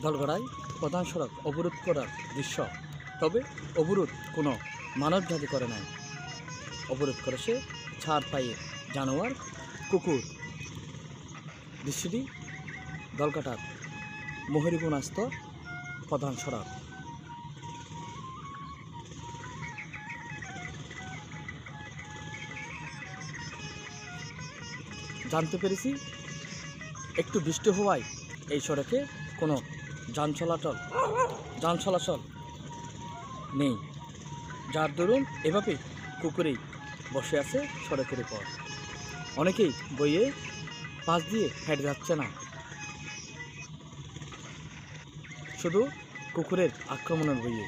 ধলগড়ায় প্রধান সড়ক অবরোধ করার দৃশ্য। তবে অবরোধ কোনো মানবজাতি করে নাই, অবরোধ করেছে ছাড় পায়ে জানোয়ার, কুকুর। দৃশ্যটি ধলঘাটার মহরিগুনাস্ত প্রধান সড়ক। জানতে পেরেছি একটু বৃষ্টি হওয়ায় এই সড়কে কোনো যান চলাচল নেই, যার দরুন এভাবে কুকুরেই বসে আছে সড়কের উপর। অনেকেই বইয়ে পাশ দিয়ে হেঁটে যাচ্ছে না, শুধু কুকুরের আক্রমণের বইয়ে।